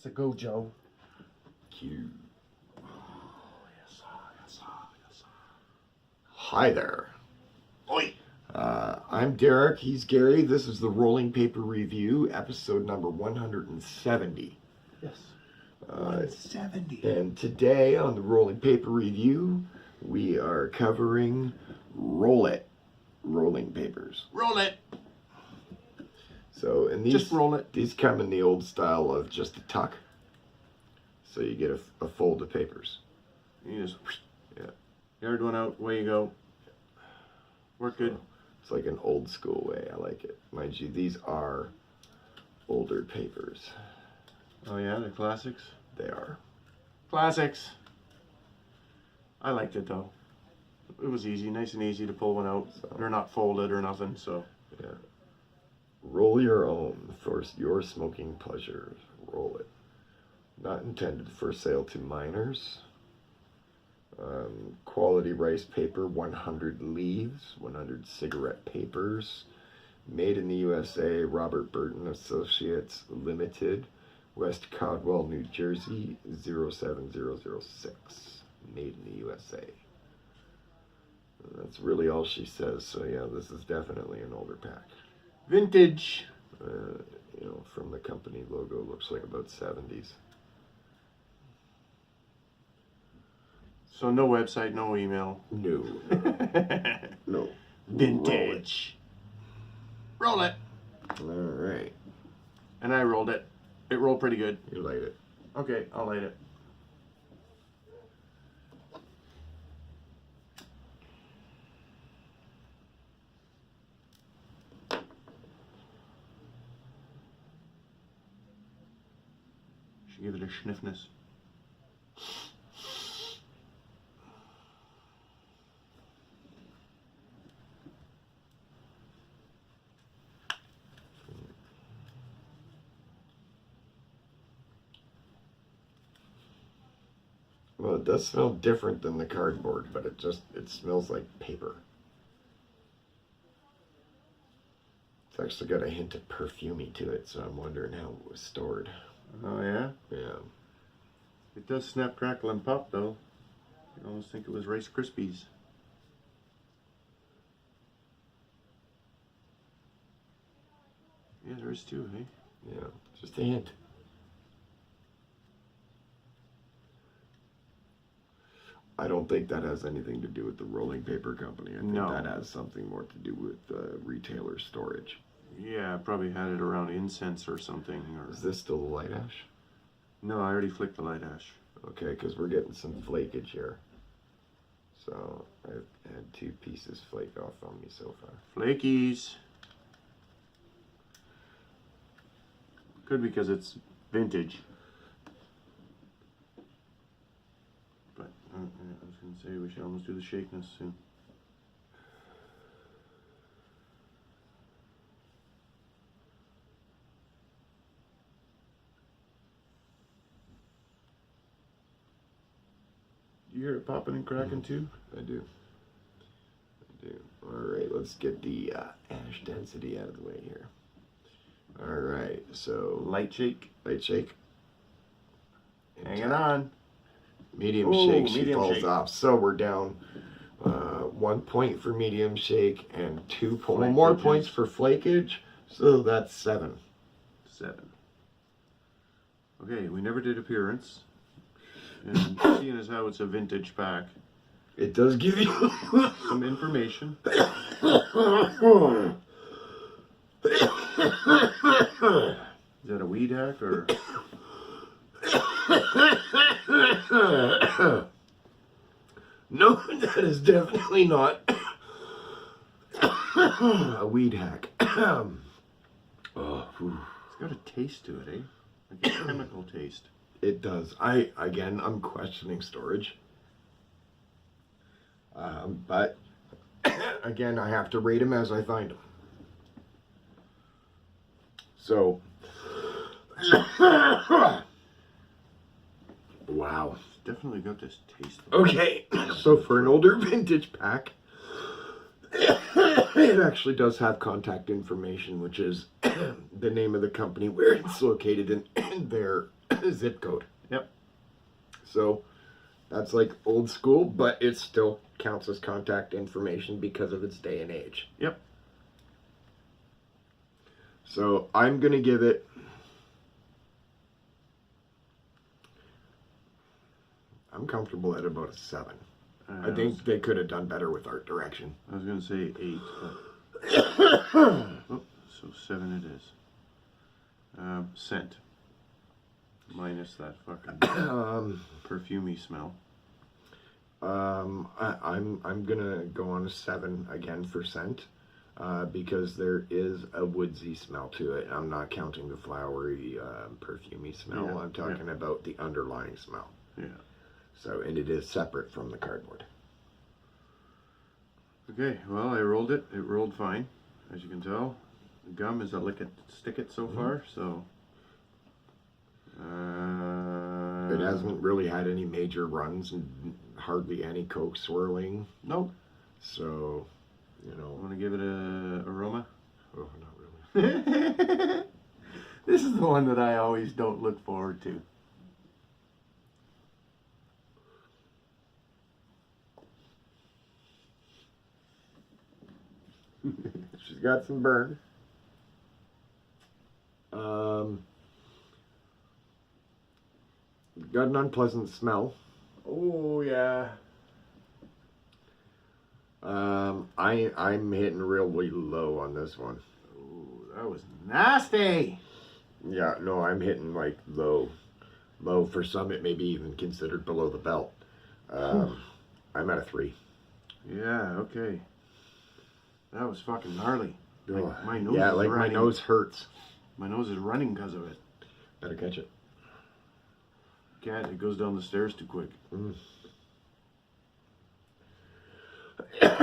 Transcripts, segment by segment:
to go, Joe. Cue. Hi there. Oi. I'm Derek. He's Gary. This is the Rolling Paper Review, episode number 170. Yes. 170. And today on the Rolling Paper Review, we are covering Rollit rolling papers. Roll it. So, and these Just roll it. These come in the old style of just a tuck. So you get a fold of papers. You just Yeah. yard one out, away you go. Work good. It's like an old school way. I like it. Mind you, these are older papers. Oh yeah, the classics. They are. Classics. I liked it though. It was easy, nice and easy to pull one out. So. They're not folded or nothing, so. Yeah. Roll your own for your smoking pleasures. Roll it. Not intended for sale to minors. Quality rice paper, 100 leaves, 100 cigarette papers. Made in the USA, Robert Burton Associates Limited, West Caldwell, New Jersey, 07006. Made in the USA. That's really all she says. So yeah, this is definitely an older pack. Vintage. From the company logo, looks like about 70s. So no website, no email. No. No. Vintage. Roll it. All right. And I rolled it. It rolled pretty good. You light it. Okay, I'll light it. Should give it a sniffness. Well, it does smell different than the cardboard, but it smells like paper. It's actually got a hint of perfumey to it, so I'm wondering how it was stored. Oh yeah? Yeah. It does snap, crackle, and pop though. You almost think it was Rice Krispies. Yeah, there is too, hey? Yeah, just a hint. I don't think that has anything to do with the rolling paper company. I think No. that has something more to do with retailer storage. Yeah, I probably had it around incense or something. Or Is this still the light ash? no, I already flicked the light ash. Okay, because we're getting some flakage here. So I've had 2 pieces flake off on me so far. Flakies. Could be because it's vintage. But I was going to say we should almost do the shakeness soon. You hear it popping and cracking too? I do. Alright, let's get the ash density out of the way here. Alright, so Light shake. light shake. Hanging on. Medium Ooh, shake, she medium falls shake. off. So we're down 1 point for medium shake and 2 more Flakeages. points for flakage. So that's 7. 7. Okay, we never did appearance. And seeing as how it's a vintage pack, It does give you some information. Is that a weed hack or? No, that is definitely not a weed hack. It's got a taste to it, eh? Like a chemical taste. It does. I'm questioning storage. But again, I have to rate them as I find them. So, wow. It's definitely got this taste. Okay, so for an older vintage pack, it actually does have contact information, which is the name of the company, where it's located, and their zip code. Yep. So that's like old school, but it still counts as contact information because of its day and age. Yep. So I'm going to give it... I'm comfortable at about a 7. I think they could have done better with art direction. I was going to say 8, but... oh, so 7 it is. Scent. Minus that fucking perfumey smell. I'm gonna go on a 7 again for scent, because there is a woodsy smell to it. I'm not counting the flowery, perfumey smell. Yeah, I'm talking about the underlying smell. Yeah. So, and it is separate from the cardboard. Okay, well, I rolled it. It rolled fine, as you can tell. The gum is a lick it, stick it so far, so... It hasn't really had any major runs and hardly any Coke swirling. Nope. So, you know... Want to give it a aroma? Oh, not really. This is the one that I always don't look forward to. She's got some burn. Got an unpleasant smell. Oh, yeah. I'm hitting really low on this one. Oh, that was nasty. Yeah, no, I'm hitting like low. Low for some, it may be even considered below the belt. I'm at a 3. Yeah, okay. That was fucking gnarly. Like, my nose yeah, is like running. my nose hurts. My nose is running because of it. Better catch it. Can't. It goes down the stairs too quick. I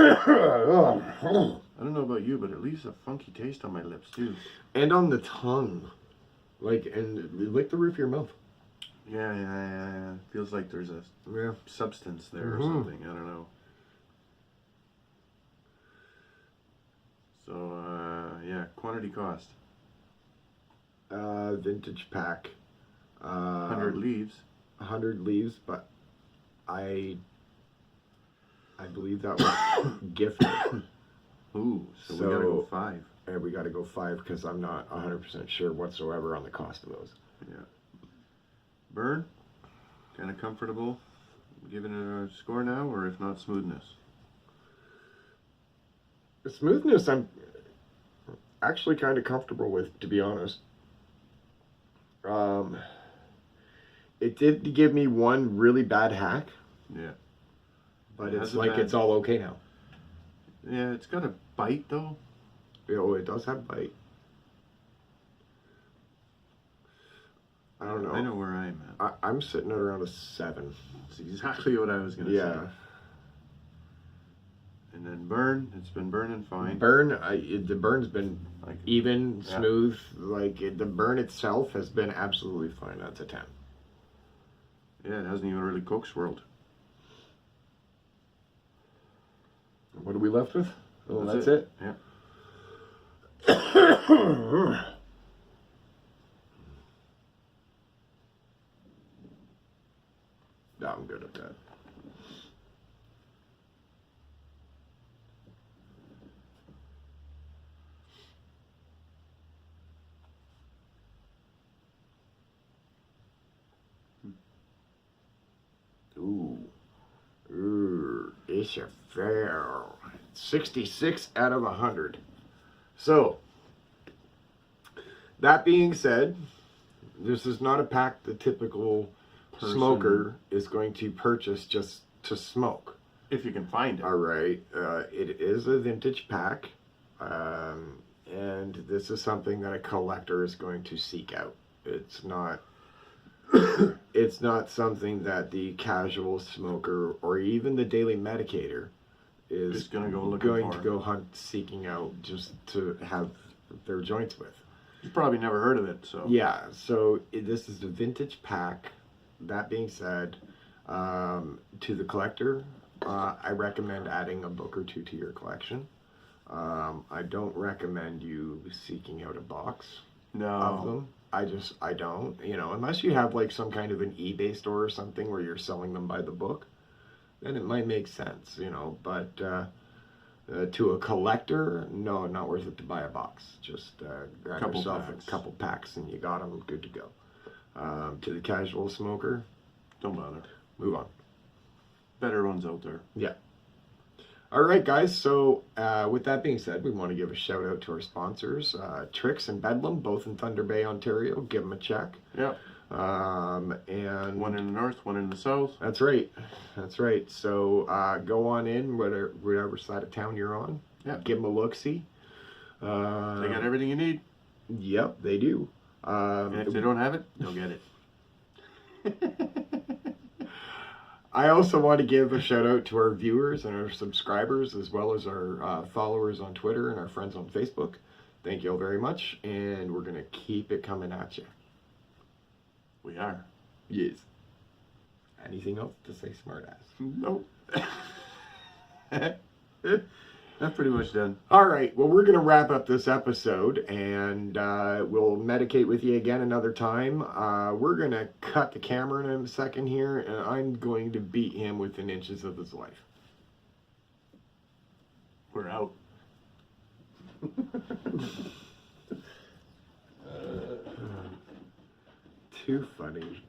don't know about you, but it leaves a funky taste on my lips too. And on the tongue. Like, and like the roof of your mouth. Yeah. Feels like there's a substance there or something. I don't know. So, yeah, quantity cost. Vintage pack. 100 leaves. 100 leaves, but I believe that was gifted. Ooh, so we gotta go 5. And we gotta go 5 because I'm not 100% sure whatsoever on the cost of those. Yeah. Burn? Kind of comfortable giving it a score now, or if not, smoothness? The smoothness I'm actually kind of comfortable with, to be honest. It did give me one really bad hack. Yeah. But it's like it's all okay now. Yeah, it's got a bite though. Oh, it does have bite. I don't know. I know where I'm at. I'm sitting at around a 7. That's exactly what I was going to say. And then burn, it's been burning fine. Burn, the burn's been like, even, smooth. Like, the burn itself has been absolutely fine. That's a 10. Yeah, it hasn't even really Coke swirled. What are we left with? Oh, that's it. Yeah. No, I'm good at that. Ooh, it's a fair 66 out of 100. So, that being said, this is not a pack the typical smoker is going to purchase just to smoke. If you can find it. All right. It is a vintage pack, and this is something that a collector is going to seek out. It's not it's not something that the casual smoker or even the daily medicator is just going to go hunt seeking out just to have their joints with. You've probably never heard of it, so. Yeah, so this is a vintage pack. That being said, to the collector, I recommend adding a book or two to your collection. I don't recommend you seeking out a box of them. I don't. You know, unless you have like some kind of an eBay store or something where you're selling them by the book, then it might make sense. You know, but to a collector, no, not worth it to buy a box. Just grab Couple yourself packs. a couple packs and you got them good to go. To the casual smoker, Don't bother. move on. Better ones out there. Yeah. All right, guys. So with that being said, we want to give a shout out to our sponsors, Tricks and Bedlam, both in Thunder Bay, Ontario. Give them a check. Yeah. And One in the north, one in the south. that's right. That's right. So go on in, whatever side of town you're on. Yeah. Give them a look-see. They got everything you need. Yep, they do. And if they don't have it, they'll get it. I also want to give a shout out to our viewers and our subscribers, as well as our followers on Twitter and our friends on Facebook. Thank you all very much, and we're going to keep it coming at you. We are. Yes. Anything else to say, smartass? Nope. That's pretty much done. All right. Well, we're going to wrap up this episode, and we'll medicate with you again another time. We're going to cut the camera in a second here, and I'm going to beat him within inches of his life. We're out. Too funny.